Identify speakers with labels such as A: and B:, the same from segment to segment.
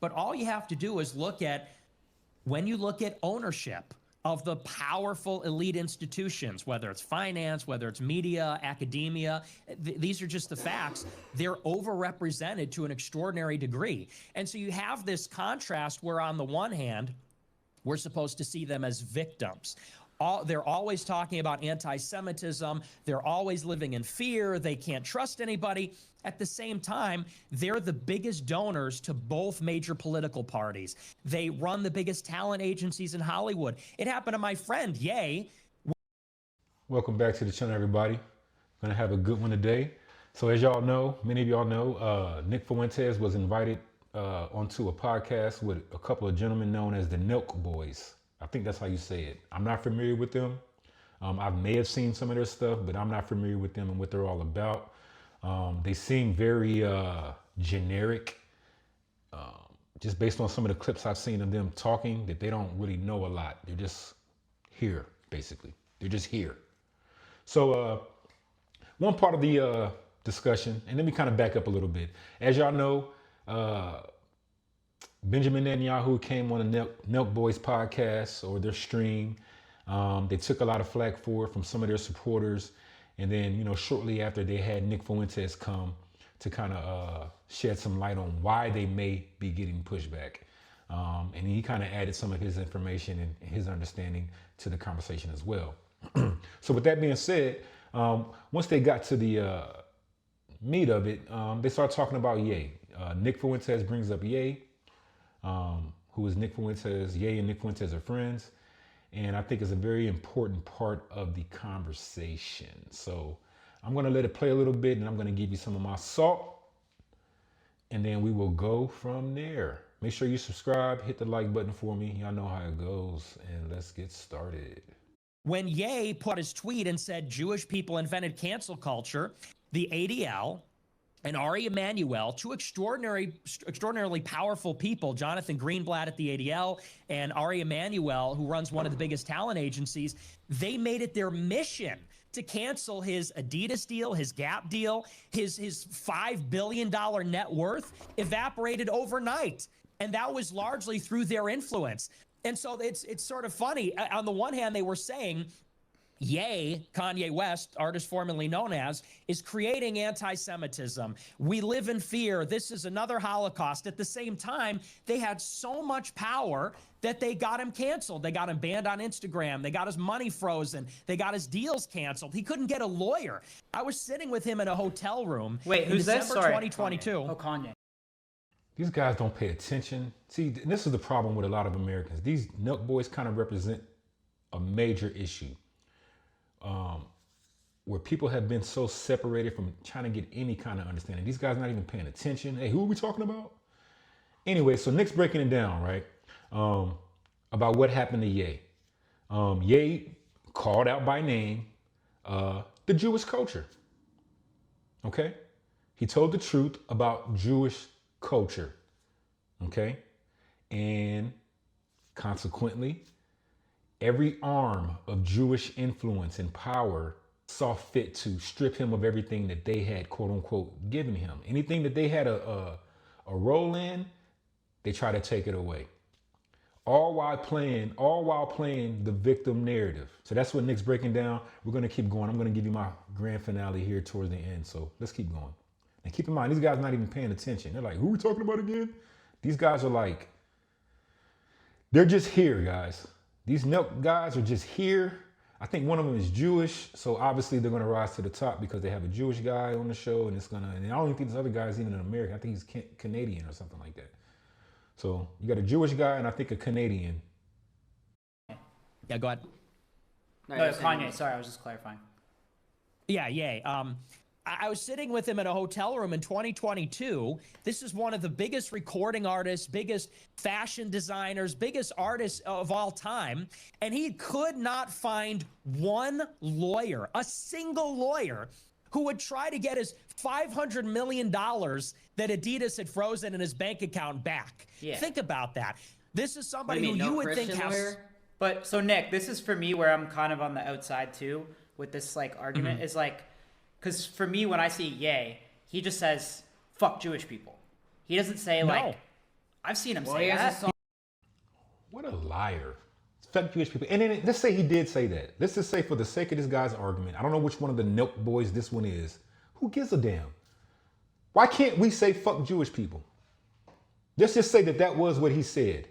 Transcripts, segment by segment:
A: But all you have to do is when you look at ownership of the powerful elite institutions, whether it's finance, whether it's media, academia, these are just the facts. They're overrepresented to an extraordinary degree. And so you have this contrast where on the one hand, we're supposed to see them as victims. They're always talking about anti-Semitism. They're always living in fear. They can't trust anybody. At the same time, they're the biggest donors to both major political parties. They run the biggest talent agencies in Hollywood. It happened to my friend, Ye.
B: Welcome back to the channel, everybody. Gonna have a good one today. So as y'all know, many of y'all know, Nick Fuentes was invited onto a podcast with a couple of gentlemen known as the Nelk boys. I think that's how you say it. I'm not familiar with them. I may have seen some of their stuff, but I'm not familiar with them and what they're all about. They seem very generic, just based on some of the clips I've seen of them talking, that they don't really know a lot. They're just here, basically. They're just here. So one part of the discussion, and let me kind of back up a little bit. As y'all know, Benjamin Netanyahu came on the Nelk Boys podcast or their stream. They took a lot of flack for it from some of their supporters. And then, shortly after, they had Nick Fuentes come to kind of shed some light on why they may be getting pushback. And he kind of added some of his information and his understanding to the conversation as well. So with that being said, once they got to the meat of it, they started talking about Ye. Nick Fuentes brings up Ye, who is Nick Fuentes. Ye and Nick Fuentes are friends. And I think it's a very important part of the conversation. So I'm going to let it play a little bit, and I'm going to give you some of my salt, and then we will go from there. Make sure you subscribe, hit the like button for me. Y'all know how it goes, and let's get started.
A: When Ye put his tweet and said Jewish people invented cancel culture, the ADL and Ari Emanuel, two extraordinarily powerful people, Jonathan Greenblatt at the ADL and Ari Emanuel, who runs one of the biggest talent agencies, they made it their mission to cancel his Adidas deal, his Gap deal, his $5 billion net worth evaporated overnight. And that was largely through their influence. And so it's sort of funny. On the one hand, they were saying, Ye, Kanye West, artist formerly known as, is creating anti-Semitism. We live in fear. This is another Holocaust. At the same time, they had so much power that they got him canceled. They got him banned on Instagram. They got his money frozen. They got his deals canceled. He couldn't get a lawyer. I was sitting with him in a hotel room.
C: Wait, who's this?
A: December 2022.
C: Kanye. Oh, Kanye.
B: These guys don't pay attention. See, this is the problem with a lot of Americans. These Nelk boys kind of represent a major issue. Where people have been so separated from trying to get any kind of understanding. These guys not even paying attention. Hey, who are we talking about? Anyway, so Nick's breaking it down, right? About what happened to Ye. Ye called out by name the Jewish culture. Okay? He told the truth about Jewish culture. Okay? And consequently, every arm of Jewish influence and power saw fit to strip him of everything that they had, quote unquote, given him. Anything that they had a role in, they try to take it away. All while playing the victim narrative. So that's what Nick's breaking down. We're going to keep going. I'm going to give you my grand finale here towards the end. So let's keep going. And keep in mind, these guys are not even paying attention. They're like, who are we talking about again? These guys are like, they're just here, guys. These Nelk guys are just here. I think one of them is Jewish, so obviously they're gonna rise to the top because they have a Jewish guy on the show, and I don't even think this other guy is even an American. I think he's Canadian or something like that. So you got a Jewish guy and I think a Canadian.
A: Yeah, go ahead.
C: No, Kanye. Sorry, I was just clarifying.
A: Yeah, Ye. I was sitting with him in a hotel room in 2022. This is one of the biggest recording artists, biggest fashion designers, biggest artists of all time. And he could not find one lawyer, a single lawyer, who would try to get his $500 million that Adidas had frozen in his bank account back. Yeah. Think about that. This is somebody who you would think has...
C: But so Nick, this is for me where I'm kind of on the outside too with this like argument is like, because for me, when I see Ye, he just says, fuck Jewish people. He doesn't say like, I've seen him
D: Well,
C: say
D: he has
C: that.
D: a song.
B: What a liar. Fuck Jewish people. And then let's say he did say that. Let's just say for the sake of this guy's argument, I don't know which one of the Nelk boys this one is. Who gives a damn? Why can't we say fuck Jewish people? Let's just say that that was what he said.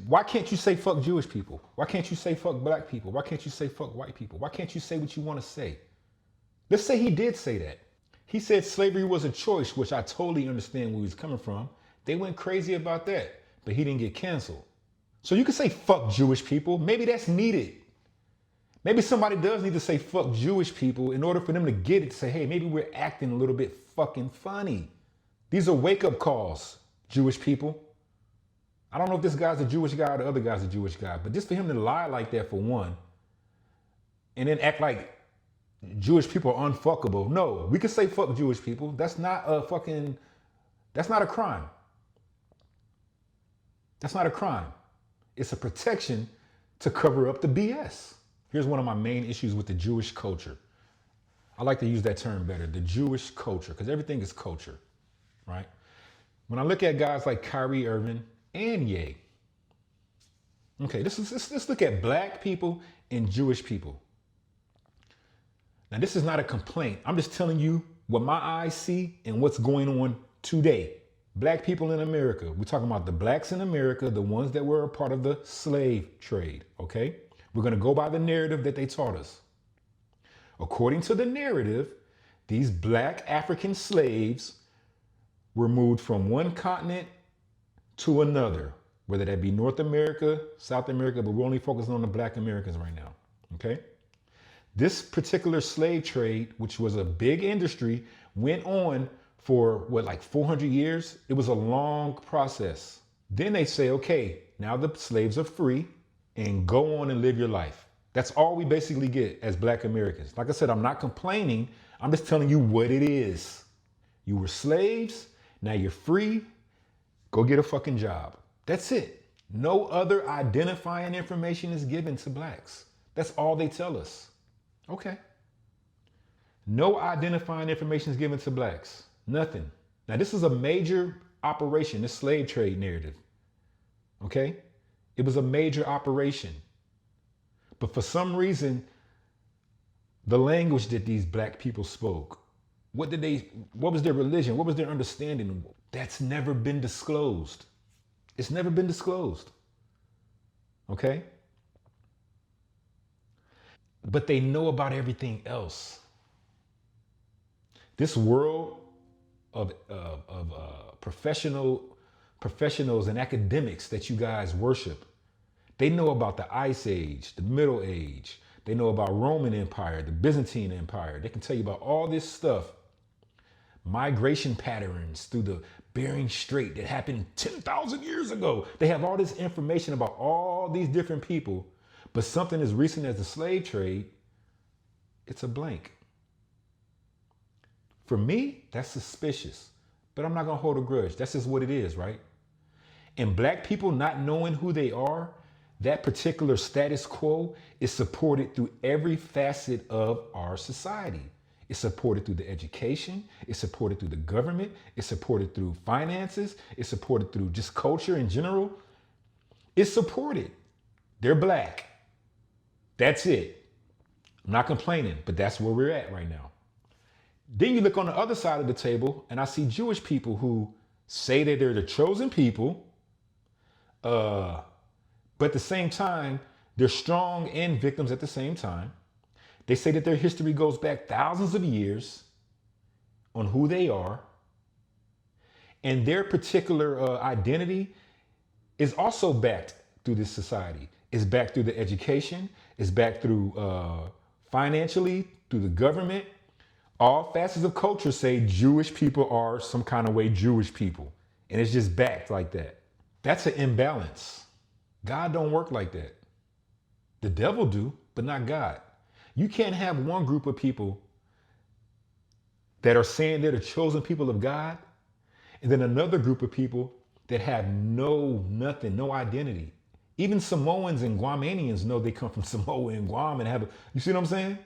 B: Why can't you say fuck Jewish people? Why can't you say fuck black people? Why can't you say fuck white people? Why can't you say what you want to say? Let's say he did say that. He said slavery was a choice, which I totally understand where he's coming from. They went crazy about that, but he didn't get canceled. So you can say fuck Jewish people. Maybe that's needed. Maybe somebody does need to say fuck Jewish people in order for them to get it, to say, hey, maybe we're acting a little bit fucking funny. These are wake-up calls, Jewish people. I don't know if this guy's a Jewish guy or the other guy's a Jewish guy, but just for him to lie like that for one, and then act like Jewish people are unfuckable. No, we can say fuck Jewish people. That's not a crime. That's not a crime. It's a protection to cover up the BS. Here's one of my main issues with the Jewish culture. I like to use that term better, the Jewish culture, because everything is culture, right? When I look at guys like Kyrie Irving and Ye, okay, let's look at black people and Jewish people. Now, this is not a complaint. I'm just telling you what my eyes see and what's going on today. Black people in America. We're talking about the blacks in America, the ones that were a part of the slave trade, okay? We're going to go by the narrative that they taught us. According to the narrative, these black African slaves were moved from one continent to another, whether that be North America, South America, but we're only focusing on the black Americans right now, okay? This particular slave trade, which was a big industry, went on for like 400 years? It was a long process. Then they say, okay, now the slaves are free and go on and live your life. That's all we basically get as black Americans. Like I said, I'm not complaining. I'm just telling you what it is. You were slaves, now you're free, go get a fucking job. That's it. No other identifying information is given to blacks. That's all they tell us. Okay. No identifying information is given to blacks. Nothing. Now, this is a major operation, this slave trade narrative. Okay? It was a major operation. But for some reason, the language that these black people spoke, what was their religion? What was their understanding? That's never been disclosed. It's never been disclosed. Okay? But they know about everything else. This world of professionals and academics that you guys worship, they know about the Ice Age, the Middle Age. They know about Roman Empire, the Byzantine Empire. They can tell you about all this stuff. Migration patterns through the Bering Strait that happened 10,000 years ago. They have all this information about all these different people, but something as recent as the slave trade, it's a blank. For me, that's suspicious, but I'm not gonna hold a grudge. That's just what it is, right? And black people not knowing who they are, that particular status quo is supported through every facet of our society. It's supported through the education, it's supported through the government, it's supported through finances, it's supported through just culture in general. It's supported. They're black. That's it. I'm not complaining, but that's where we're at right now. Then you look on the other side of the table and I see Jewish people who say that they're the chosen people, but at the same time, they're strong and victims at the same time. They say that their history goes back thousands of years on who they are. And their particular identity is also backed through this society. It's backed through the education. It's backed through financially, through the government. All facets of culture say Jewish people are some kind of way Jewish people. And it's just backed like that. That's an imbalance. God don't work like that. The devil do, but not God. You can't have one group of people that are saying they're the chosen people of God, and then another group of people that have no identity. Even Samoans and Guamanians know they come from Samoa and Guam and you see what I'm saying?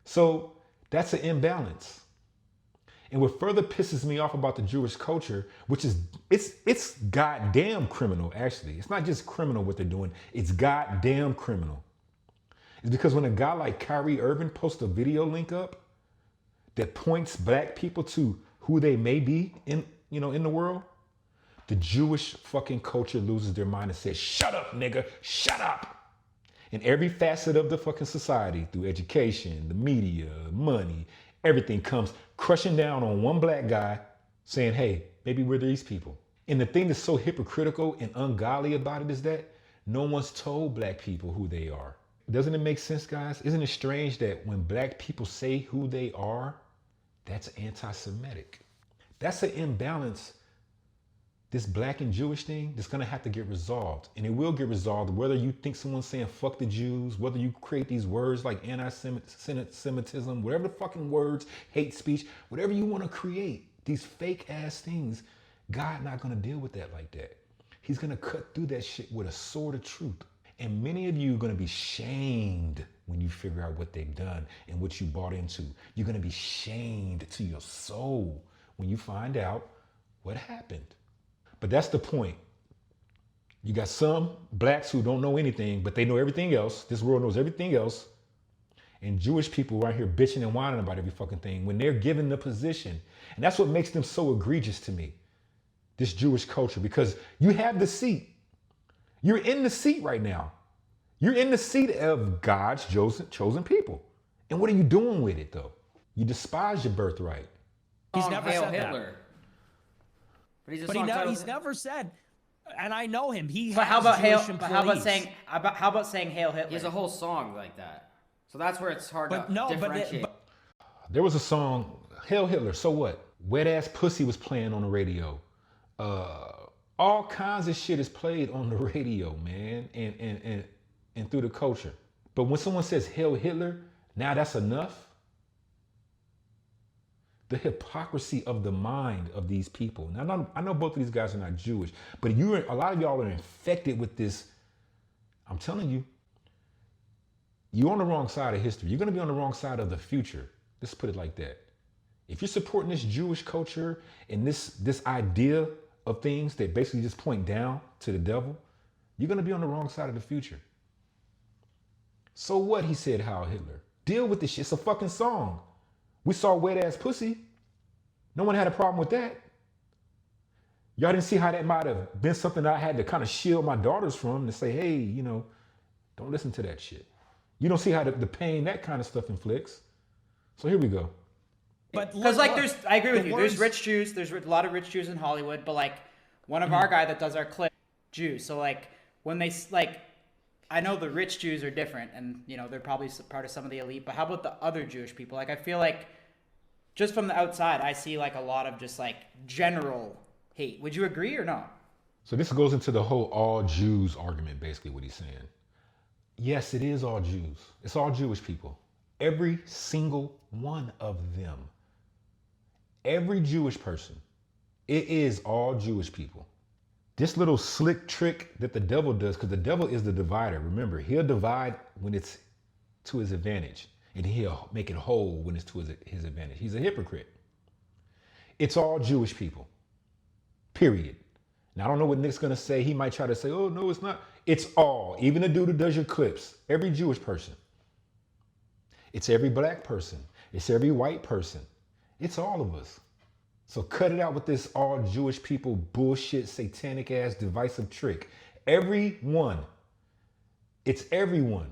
B: So that's an imbalance. And what further pisses me off about the Jewish culture, which is, it's goddamn criminal, actually. It's not just criminal what they're doing, it's goddamn criminal. It's because when a guy like Kyrie Irving posts a video link up that points black people to who they may be in the world, the Jewish fucking culture loses their mind and says, shut up, nigga, shut up. In every facet of the fucking society, through education, the media, money, everything comes crushing down on one black guy saying, hey, maybe we're these people. And the thing that's so hypocritical and ungodly about it is that no one's told black people who they are. Doesn't it make sense, guys? Isn't it strange that when black people say who they are, that's anti-Semitic? That's an imbalance. This black and Jewish thing that's gonna have to get resolved. And it will get resolved whether you think someone's saying fuck the Jews, whether you create these words like anti-Semitism, whatever the fucking words, hate speech, whatever you wanna create, these fake ass things, God not gonna deal with that like that. He's gonna cut through that shit with a sword of truth. And many of you are gonna be shamed when you figure out what they've done and what you bought into. You're gonna be shamed to your soul when you find out what happened. But that's the point. You got some blacks who don't know anything, but they know everything else. This world knows everything else. And Jewish people right here bitching and whining about every fucking thing when they're given the position. And that's what makes them so egregious to me, this Jewish culture, because you have the seat. You're in the seat right now. You're in the seat of God's chosen people. And what are you doing with it, though? You despise your birthright.
A: He's never
D: Hail
A: said
D: Hitler.
A: that.
D: But
A: He's never said, and I know him. He
C: But
A: has
C: how about
A: Jewish
C: Hail?
A: employees.
C: How about saying Hail Hitler?
D: He has a whole song like that. So that's where it's hard
A: But
D: to
A: no,
D: differentiate.
B: There was a song, Hail Hitler, so what? Wet Ass Pussy was playing on the radio. All kinds of shit is played on the radio, man, and through the culture. But when someone says Hail Hitler, now that's enough? The hypocrisy of the mind of these people. Now, I know both of these guys are not Jewish, but a lot of y'all are infected with this. I'm telling you, you're on the wrong side of history. You're going to be on the wrong side of the future. Let's put it like that. If you're supporting this Jewish culture and this idea of things that basically just point down to the devil, you're going to be on the wrong side of the future. So what, he said, Heil Hitler. Deal with this shit. It's a fucking song. We saw Wet Ass Pussy. No one had a problem with that. Y'all didn't see how that might have been something I had to kind of shield my daughters from, to say, hey, don't listen to that shit. You don't see how the pain that kind of stuff inflicts. So here we go.
C: But because I agree with you. There's rich Jews. There's a lot of rich Jews in Hollywood. But like one of our guy that does our clip, Jews. So like when they like, I know the rich Jews are different, and they're probably part of some of the elite. But how about the other Jewish people? Like I feel like just from the outside, I see like a lot of just like general hate. Would you agree or not?
B: So this goes into the whole all Jews argument, basically what he's saying. Yes, it is all Jews. It's all Jewish people. Every single one of them. Every Jewish person. It is all Jewish people. This little slick trick that the devil does, because the devil is the divider. Remember, he'll divide when it's to his advantage, and he'll make it whole when it's to his advantage. He's a hypocrite. It's all Jewish people. Period. Now, I don't know what Nick's going to say. He might try to say, oh, no, it's not. It's all. Even the dude who does your clips. Every Jewish person. It's every black person. It's every white person. It's all of us. So cut it out with this all Jewish people bullshit, satanic ass divisive trick. Everyone. It's everyone.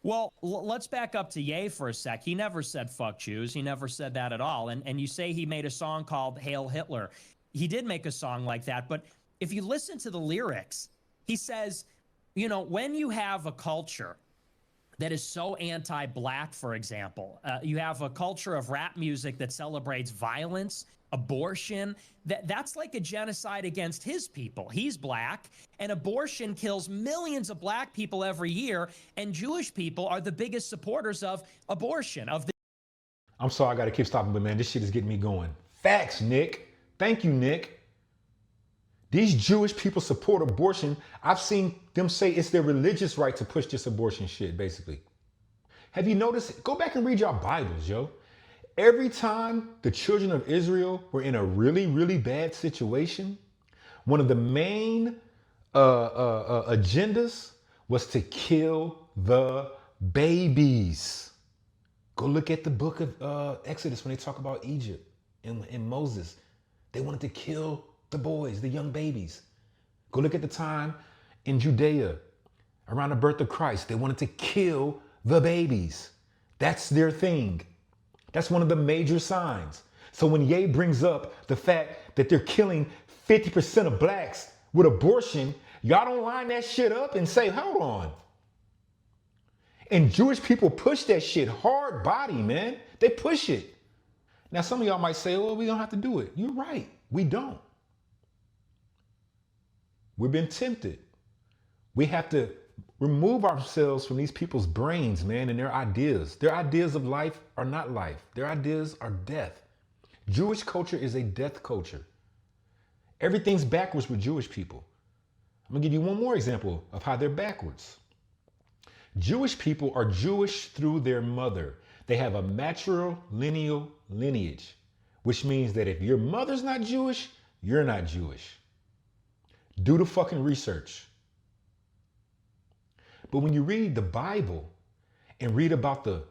A: Well, let's back up to Ye for a sec. He never said fuck Jews. He never said that at all. And you say he made a song called Hail Hitler. He did make a song like that. But if you listen to the lyrics, he says, when you have a culture that is so anti-black, for example, you have a culture of rap music that celebrates violence, abortion, that's like a genocide against his people. He's black, and abortion kills millions of black people every year, and Jewish people are the biggest supporters of abortion.
B: I'm sorry, I gotta keep stopping, but man, this shit is getting me going. Facts, Nick. Thank you, Nick. These Jewish people support abortion. I've seen them say it's their religious right to push this abortion shit, basically. Have you noticed? Go back and read your Bibles, yo. Every time the children of Israel were in a really, really bad situation, one of the main agendas was to kill the babies. Go look at the book of Exodus when they talk about Egypt and Moses. They wanted to kill the boys, the young babies. Go look at the time in Judea around the birth of Christ. They wanted to kill the babies. That's their thing. That's one of the major signs. So when Ye brings up the fact that they're killing 50% of blacks with abortion, y'all don't line that shit up and say, hold on. And Jewish people push that shit hard body, man. They push it. Now, some of y'all might say, well, we don't have to do it. You're right. We don't. We've been tempted. We have to remove ourselves from these people's brains, man, and their ideas. Their ideas of life are not life. Their ideas are death. Jewish culture is a death culture. Everything's backwards with Jewish people. I'm gonna give you one more example of how they're backwards. Jewish people are Jewish through their mother. They have a matrilineal lineage, which means that if your mother's not Jewish, you're not Jewish. Do the fucking research. But when you read the Bible and read about the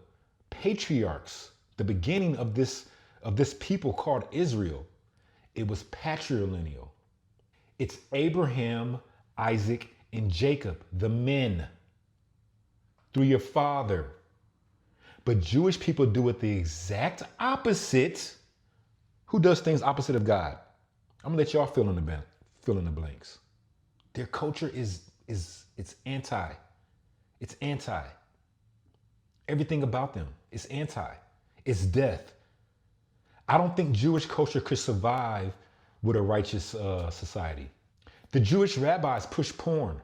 B: patriarchs, the beginning of this people called Israel, it was patrilineal. It's Abraham, Isaac, and Jacob, the men, through your father. But Jewish people do it the exact opposite. Who does things opposite of God? I'm gonna let y'all fill in the blanks. Their culture is anti. It's anti. Everything about them is anti. It's death. I don't think Jewish culture could survive with a righteous society. The Jewish rabbis push porn.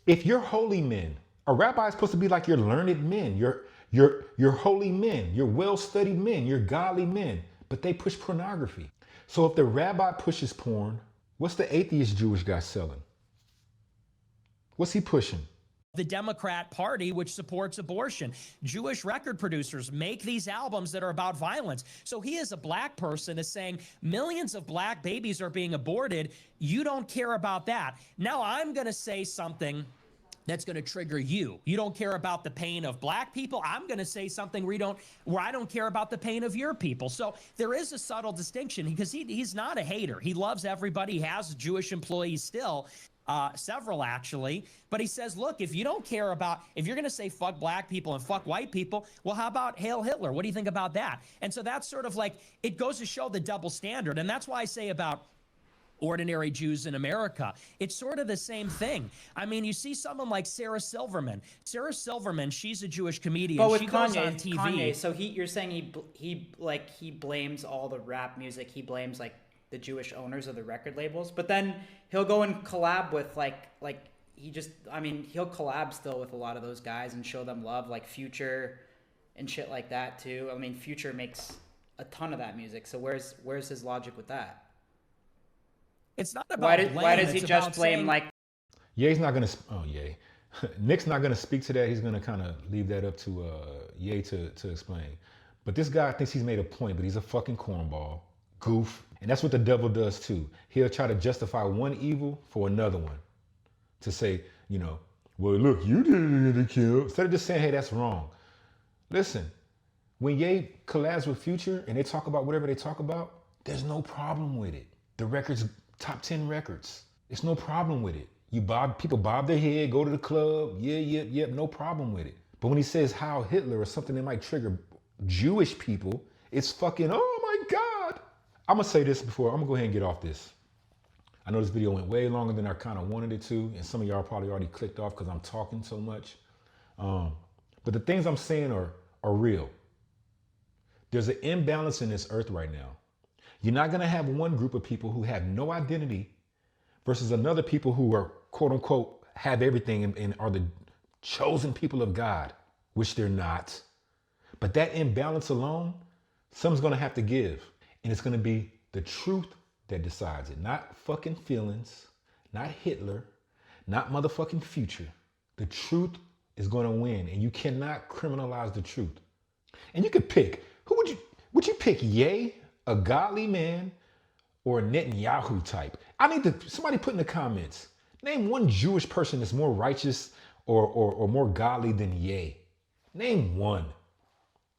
B: If you're holy men, a rabbi is supposed to be like your learned men, your holy men, your well-studied men, your godly men, but they push pornography. So if the rabbi pushes porn, what's the atheist Jewish guy selling? What's he pushing?
A: The Democrat Party, which supports abortion. Jewish record producers make these albums that are about violence. So he, as a black person, is saying millions of black babies are being aborted. You don't care about that. Now I'm going to say something that's going to trigger you. You don't care about the pain of black people. I'm going to say something where I don't care about the pain of your people. So there is a subtle distinction because he's not a hater. He loves everybody. He has Jewish employees still. Several actually, but he says, look, if you don't care about, if you're going to say fuck black people and fuck white people, well, how about Hail Hitler? What do you think about that? And so that's sort of like, it goes to show the double standard. And that's why I say about ordinary Jews in America, it's sort of the same thing. I mean, you see someone like Sarah Silverman. Sarah Silverman, she's a Jewish comedian.
C: But with
A: she
C: Kanye,
A: goes on TV.
C: Kanye, so you're saying he blames all the rap music. He blames like the Jewish owners of the record labels, but then he'll go and collab with he'll collab still with a lot of those guys and show them love, like Future and shit like that too. I mean, Future makes a ton of that music, so where's his logic with that?
A: It's not about
C: why does he just blame like?
B: Ye's not gonna. Oh, Ye. Nick's not gonna speak to that. He's gonna kind of leave that up to Ye to explain. But this guy thinks he's made a point, but he's a fucking cornball, goof. And that's what the devil does too. He'll try to justify one evil for another one. To say, well, look, you didn't get killed. Instead of just saying, hey, that's wrong. Listen, when Ye collabs with Future and they talk about whatever they talk about, there's no problem with it. The record's top 10 records. There's no problem with it. People bob their head, go to the club, yeah, no problem with it. But when he says Heil Hitler or something that might trigger Jewish people, it's fucking, oh my God. I'm gonna say this before, I'm gonna go ahead and get off this. I know this video went way longer than I kind of wanted it to, and some of y'all probably already clicked off because I'm talking so much. But the things I'm saying are real. There's an imbalance in this earth right now. You're not gonna have one group of people who have no identity versus another people who are, quote unquote, have everything and are the chosen people of God, which they're not. But that imbalance alone, something's gonna have to give. And it's gonna be the truth that decides it. Not fucking feelings, not Hitler, not motherfucking Future. The truth is gonna win, and you cannot criminalize the truth. And you could pick Who would you pick, Ye, a godly man, or a Netanyahu type? I need somebody put in the comments. Name one Jewish person that's more righteous or more godly than Ye. Name one.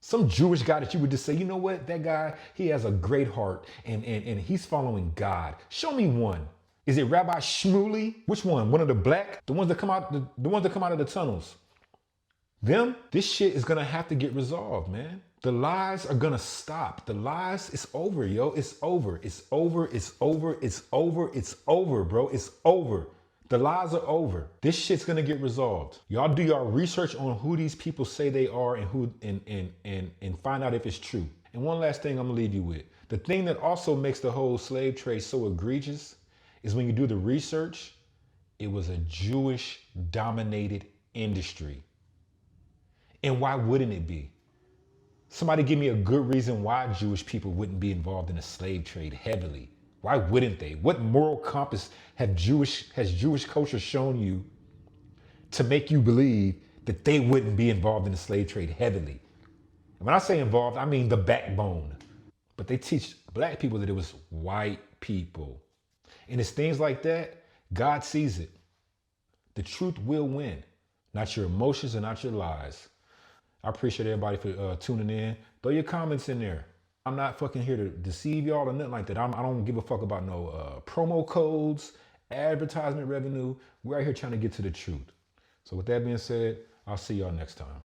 B: Some Jewish guy that you would just say, you know what, that guy, he has a great heart and he's following God. Show me one. Is it Rabbi Shmuley? Which one? One of the black? The ones that come out, the ones that come out of the tunnels. Them? This shit is gonna have to get resolved, man. The lies are gonna stop. The lies, it's over, yo. It's over. It's over. It's over. It's over. It's over, bro. It's over. The lies are over. This shit's gonna get resolved. Y'all do y'all research on who these people say they are and who and find out if it's true. And one last thing I'm gonna leave you with. The thing that also makes the whole slave trade so egregious is when you do the research, it was a Jewish dominated industry. And why wouldn't it be? Somebody give me a good reason why Jewish people wouldn't be involved in the slave trade heavily. Why wouldn't they? What moral compass has Jewish culture shown you to make you believe that they wouldn't be involved in the slave trade heavily? And when I say involved, I mean the backbone. But they teach black people that it was white people. And it's things like that, God sees it. The truth will win, not your emotions and not your lies. I appreciate everybody for tuning in. Throw your comments in there. I'm not fucking here to deceive y'all or nothing like that. I don't give a fuck about no promo codes, advertisement revenue. We're out here trying to get to the truth. So with that being said, I'll see y'all next time.